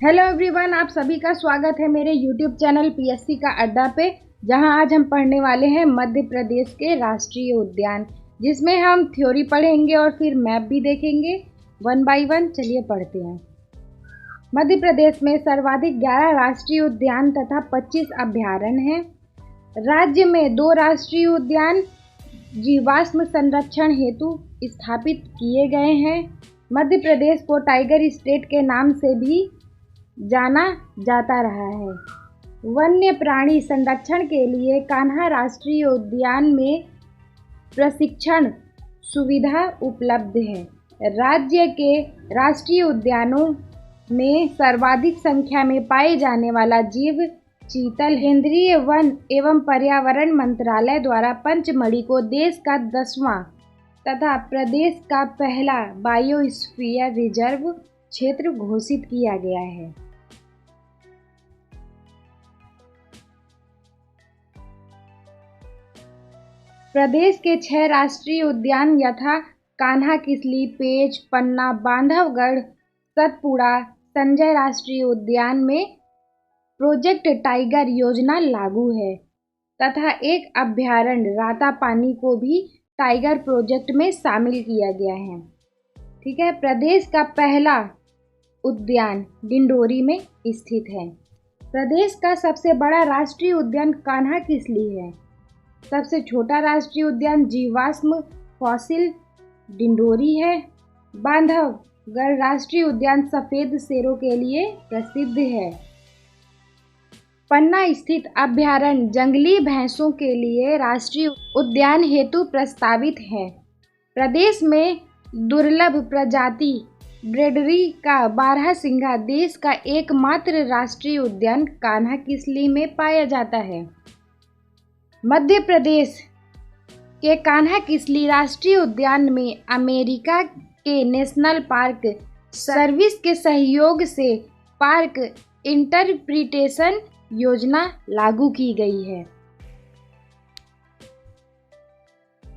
Hello everyone, आप सभी का स्वागत है मेरे यूट्यूब चैनल पीएससी का अड्डा पे, जहां आज हम पढ़ने वाले हैं मध्य प्रदेश के राष्ट्रीय उद्यान, जिसमें हम थ्योरी पढ़ेंगे और फिर मैप भी देखेंगे वन बाय वन। चलिए पढ़ते हैं। मध्य प्रदेश में सर्वाधिक 11 राष्ट्रीय उद्यान तथा 25 अभयारण्य हैं। राज्य में 2 राष्ट्रीय उद्यान जीवाश्म संरक्षण हेतु स्थापित किए गए हैं। मध्य प्रदेश को टाइगर स्टेट के नाम से भी जाना जाता रहा है। वन्य प्राणी संरक्षण के लिए कान्हा राष्ट्रीय उद्यान में प्रशिक्षण सुविधा उपलब्ध है। राज्य के राष्ट्रीय उद्यानों में सर्वाधिक संख्या में पाए जाने वाला जीव चीतल। केंद्रीय वन एवं पर्यावरण मंत्रालय द्वारा पंचमढ़ी को देश का 10वां तथा प्रदेश का पहला बायोस्फीयर रिजर्व क्षेत्र घोषित किया गया है। प्रदेश के 6 राष्ट्रीय उद्यान यथा कान्हा किसली, पेंच, पन्ना, बांधवगढ़, सतपुड़ा, संजय राष्ट्रीय उद्यान में प्रोजेक्ट टाइगर योजना लागू है तथा एक अभयारण्य रातापानी को भी टाइगर प्रोजेक्ट में शामिल किया गया है। ठीक है। प्रदेश का पहला उद्यान डिंडोरी में स्थित है। प्रदेश का सबसे बड़ा राष्ट्रीय उद्यान कान्हा किसली है। सबसे छोटा राष्ट्रीय उद्यान जीवाश्म फॉसिल डिंडोरी है। बांधवगढ़ राष्ट्रीय उद्यान सफेद शेरों के लिए प्रसिद्ध है। पन्ना स्थित अभयारण्य जंगली भैंसों के लिए राष्ट्रीय उद्यान हेतु प्रस्तावित है। प्रदेश में दुर्लभ प्रजाति ब्रेडरी का बारहसिंगा देश का एकमात्र राष्ट्रीय उद्यान कान्हा किसली में पाया जाता है। मध्य प्रदेश के कान्हा किसली राष्ट्रीय उद्यान में अमेरिका के नेशनल पार्क सर्विस के सहयोग से पार्क इंटरप्रिटेशन योजना लागू की गई है।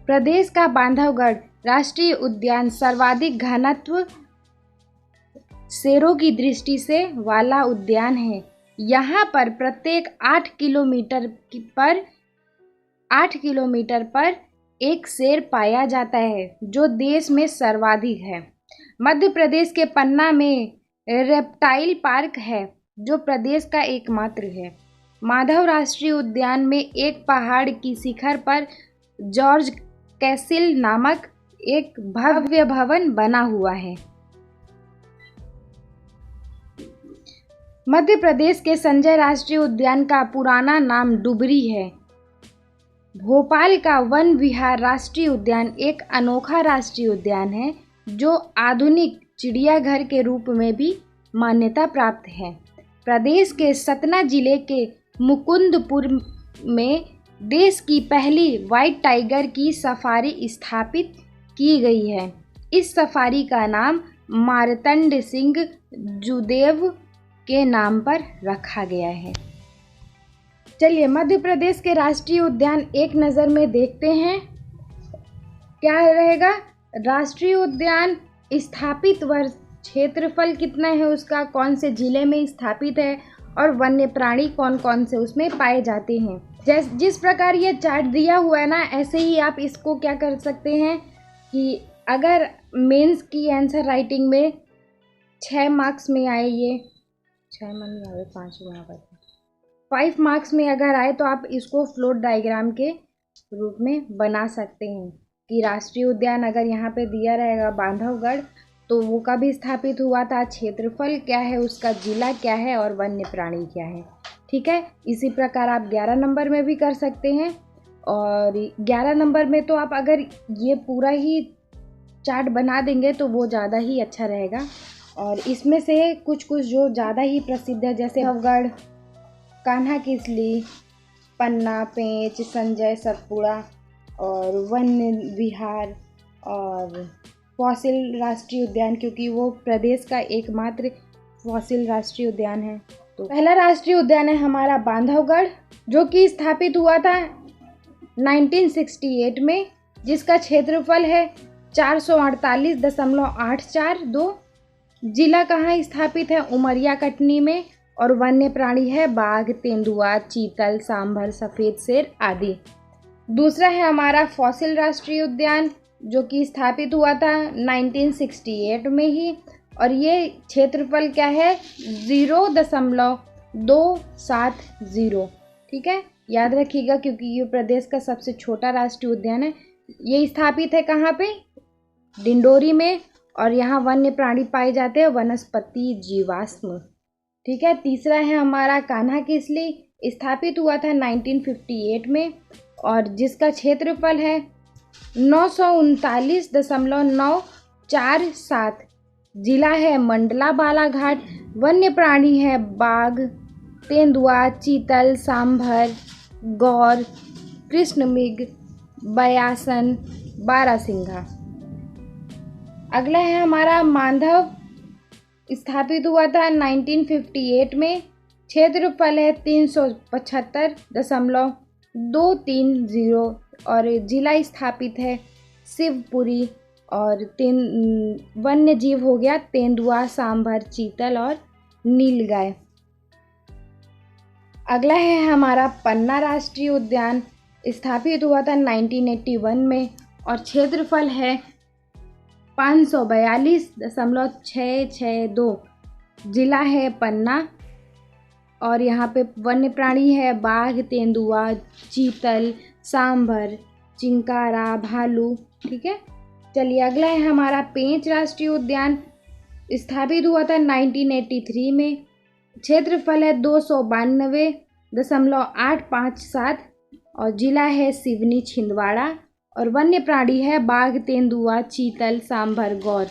प्रदेश का बांधवगढ़ राष्ट्रीय उद्यान सर्वाधिक घनत्व शेरों की दृष्टि से वाला उद्यान है। यहाँ पर प्रत्येक 8 किलोमीटर पर एक शेर पाया जाता है, जो देश में सर्वाधिक है। मध्य प्रदेश के पन्ना में रेप्टाइल पार्क है, जो प्रदेश का एकमात्र है। माधव राष्ट्रीय उद्यान में एक पहाड़ की शिखर पर जॉर्ज कैसिल नामक एक भव्य भवन बना हुआ है। मध्य प्रदेश के संजय राष्ट्रीय उद्यान का पुराना नाम डुबरी है। भोपाल का वन विहार राष्ट्रीय उद्यान एक अनोखा राष्ट्रीय उद्यान है, जो आधुनिक चिड़ियाघर के रूप में भी मान्यता प्राप्त है। प्रदेश के सतना जिले के मुकुंदपुर में देश की पहली व्हाइट टाइगर की सफारी स्थापित की गई है। इस सफारी का नाम मार्तंड सिंह जुदेव के नाम पर रखा गया है। चलिए मध्य प्रदेश के राष्ट्रीय उद्यान एक नज़र में देखते हैं। क्या रहेगा? राष्ट्रीय उद्यान स्थापित वर्ष, क्षेत्रफल कितना है उसका, कौन से जिले में स्थापित है और वन्य प्राणी कौन कौन से उसमें पाए जाते हैं। जिस प्रकार ये चार्ट दिया हुआ है ना, ऐसे ही आप इसको क्या कर सकते हैं कि अगर मेंस की आंसर राइटिंग में 6 मार्क्स में आए, ये 6 मन में आए, 5 यहाँ पर 5 मार्क्स में अगर आए, तो आप इसको फ्लोट डायग्राम के रूप में बना सकते हैं कि राष्ट्रीय उद्यान अगर यहाँ पे दिया रहेगा बांधवगढ़, तो वो कब स्थापित हुआ था, क्षेत्रफल क्या है उसका, जिला क्या है और वन्य प्राणी क्या है। ठीक है। इसी प्रकार आप 11 नंबर में भी कर सकते हैं। और 11 नंबर में तो आप अगर ये पूरा ही चार्ट बना देंगे तो वो ज़्यादा ही अच्छा रहेगा। और इसमें से कुछ जो ज़्यादा ही प्रसिद्ध है, जैसे बांधवगढ़, कान्हा किसली, पन्ना, पेंच, संजय, सतपुड़ा और वन्य विहार और फॉसिल राष्ट्रीय उद्यान, क्योंकि वो प्रदेश का एकमात्र फॉसिल राष्ट्रीय उद्यान है। तो पहला राष्ट्रीय उद्यान है हमारा बांधवगढ़, जो कि स्थापित हुआ था 1968 में, जिसका क्षेत्रफल है 448.842 जिला कहाँ स्थित है? उमरिया कटनी में। और वन्य प्राणी है बाघ, तेंदुआ, चीतल, सांभर, सफ़ेद शेर आदि। दूसरा है हमारा फॉसिल राष्ट्रीय उद्यान, जो कि स्थापित हुआ था 1968 में ही, और ये क्षेत्रफल क्या है? 0.270। ठीक है, याद रखिएगा क्योंकि ये प्रदेश का सबसे छोटा राष्ट्रीय उद्यान है। ये स्थापित है कहाँ पे? डिंडोरी में। और यहाँ वन्य प्राणी पाए जाते हैं, वनस्पति, जीवाश्म। ठीक है, तीसरा है हमारा कान्हा किसली, स्थापित हुआ था 1958 में, और जिसका क्षेत्रफल है 939.947। जिला है मंडला बालाघाट। वन्य प्राणी है बाघ, तेंदुआ, चीतल, सांभर, गौर, कृष्णमृग, बयासन, बारहसिंघा। अगला है हमारा मांधव, स्थापित हुआ था 1958 में। क्षेत्रफल है 375.230 और जिला स्थापित है शिवपुरी। और वन्य जीव हो गया तेंदुआ, सांभर, चीतल और नीलगाय। अगला है हमारा पन्ना राष्ट्रीय उद्यान, स्थापित हुआ था 1981 में और क्षेत्रफल है 542.662। जिला है पन्ना और यहाँ पे वन्य प्राणी है बाघ, तेंदुआ, चीतल, सांभर, चिंकारा, भालू। ठीक है, चलिए अगला है हमारा पेंच राष्ट्रीय उद्यान, स्थापित हुआ था 1983 में। क्षेत्रफल है 292.857 और जिला है सिवनी, छिंदवाड़ा। और वन्य प्राणी है बाघ, तेंदुआ, चीतल, सांभर, गौर।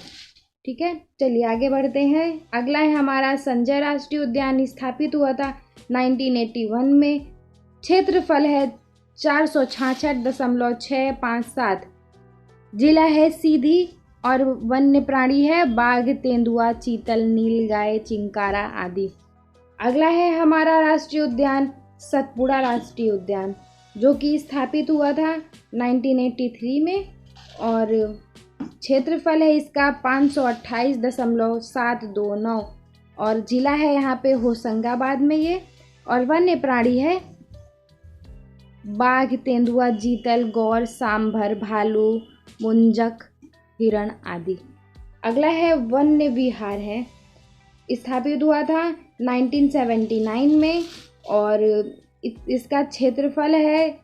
ठीक है, चलिए आगे बढ़ते हैं। अगला है हमारा संजय राष्ट्रीय उद्यान, स्थापित हुआ था 1981 में। क्षेत्रफल है 466.657। जिला है सीधी और वन्य प्राणी है बाघ, तेंदुआ, चीतल, नीलगाय, चिंकारा आदि। अगला है हमारा राष्ट्रीय उद्यान सतपुड़ा राष्ट्रीय उद्यान, जो कि स्थापित हुआ था 1983 में और क्षेत्रफल है इसका 528.729 और जिला है यहाँ पे होशंगाबाद में ये। और वन्य प्राणी है बाघ, तेंदुआ, चीतल, गौर, सांभर, भालू, मुंजक, हिरण आदि। अगला है वन्य विहार है, स्थापित हुआ था 1979 में और इसका क्षेत्रफल है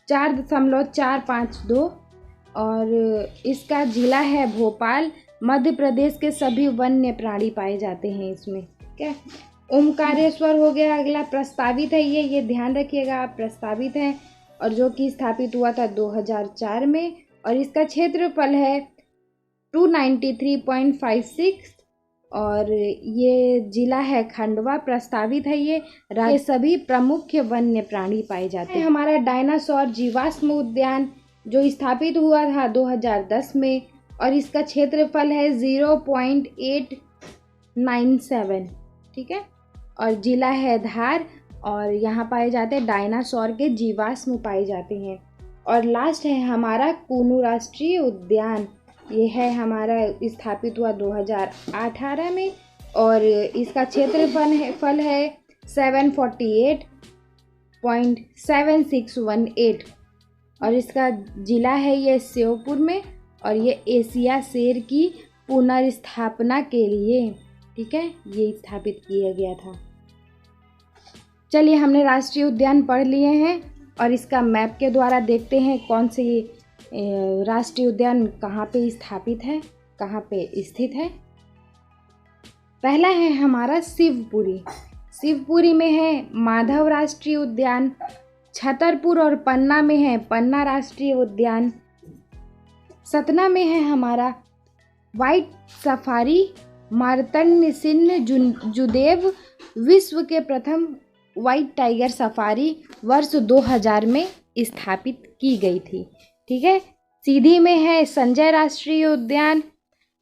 4.452 और इसका जिला है भोपाल। मध्य प्रदेश के सभी वन्य प्राणी पाए जाते हैं इसमें। ठीक है, ओमकारेश्वर हो गया अगला, प्रस्तावित है ये ध्यान रखिएगा आप, प्रस्तावित है और जो कि स्थापित हुआ था 2004 में और इसका क्षेत्रफल है 293.56 और ये जिला है खंडवा। प्रस्तावित है ये सभी प्रमुख वन्य प्राणी पाए जाते हैं। हमारा डायनासोर जीवाश्म उद्यान जो स्थापित हुआ था 2010 में और इसका क्षेत्रफल है 0.897। ठीक है, और जिला है धार और यहाँ पाए जाते हैं डायनासोर के जीवाश्म पाए जाते हैं। और लास्ट है हमारा कूनू राष्ट्रीय उद्यान, ये है हमारा स्थापित हुआ 2018 में और इसका क्षेत्रफल है 748.7618 और इसका जिला है ये श्योपुर में और ये एशिया शेर की पुनर्स्थापना के लिए, ठीक है, ये स्थापित किया गया था। चलिए हमने राष्ट्रीय उद्यान पढ़ लिए हैं और इसका मैप के द्वारा देखते हैं कौन से राष्ट्रीय उद्यान कहाँ पे स्थापित है, कहाँ पे स्थित है। पहला है हमारा शिवपुरी। शिवपुरी में है माधव राष्ट्रीय उद्यान। छतरपुर और पन्ना में है पन्ना राष्ट्रीय उद्यान। सतना में है हमारा व्हाइट सफारी। मार्तंड सिंह जुदेव विश्व के प्रथम व्हाइट टाइगर सफारी वर्ष 2000 में स्थापित की गई थी। ठीक है, सीधी में है संजय राष्ट्रीय उद्यान।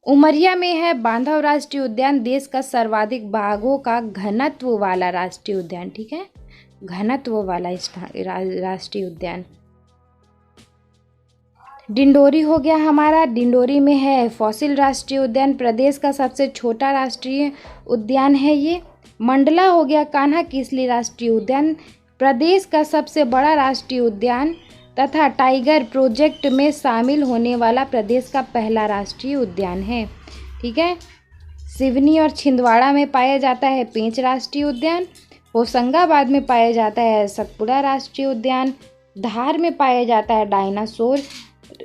उमरिया में है बांधव राष्ट्रीय उद्यान, देश का सर्वाधिक बाघों का घनत्व वाला राष्ट्रीय उद्यान। ठीक है, घनत्व वाला राष्ट्रीय उद्यान। डिंडोरी हो गया हमारा, डिंडोरी में है फॉसिल राष्ट्रीय उद्यान, प्रदेश का सबसे छोटा राष्ट्रीय उद्यान है ये। मंडला हो गया कान्हा किसली राष्ट्रीय उद्यान, प्रदेश का सबसे बड़ा राष्ट्रीय उद्यान तथा टाइगर प्रोजेक्ट में शामिल होने वाला प्रदेश का पहला राष्ट्रीय उद्यान है। ठीक है। सिवनी और छिंदवाड़ा में पाया जाता है पेंच राष्ट्रीय उद्यान, होशंगाबाद में पाया जाता है सतपुड़ा राष्ट्रीय उद्यान, धार में पाया जाता है डायनासोर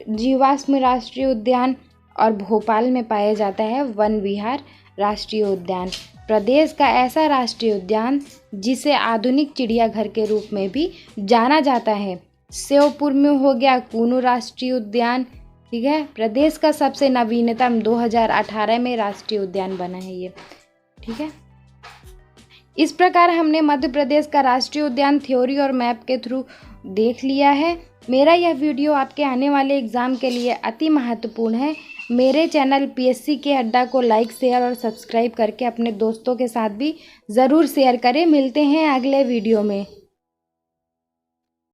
जीवाश्म राष्ट्रीय उद्यान और भोपाल में पाया जाता है वन विहार राष्ट्रीय उद्यान। प्रदेश का ऐसा राष्ट्रीय उद्यान जिसे आधुनिक चिड़ियाघर के रूप में भी जाना जाता है। श्योपुर में हो गया कूनू राष्ट्रीय उद्यान। ठीक है। प्रदेश का सबसे नवीनतम 2018 में राष्ट्रीय उद्यान बना है ये। ठीक है। इस प्रकार हमने मध्य प्रदेश का राष्ट्रीय उद्यान थ्योरी और मैप के थ्रू देख लिया है। मेरा यह वीडियो आपके आने वाले एग्ज़ाम के लिए अति महत्वपूर्ण है। मेरे चैनल पीएससी के अड्डा को लाइक, शेयर और सब्सक्राइब करके अपने दोस्तों के साथ भी ज़रूर शेयर करें। मिलते हैं अगले वीडियो में।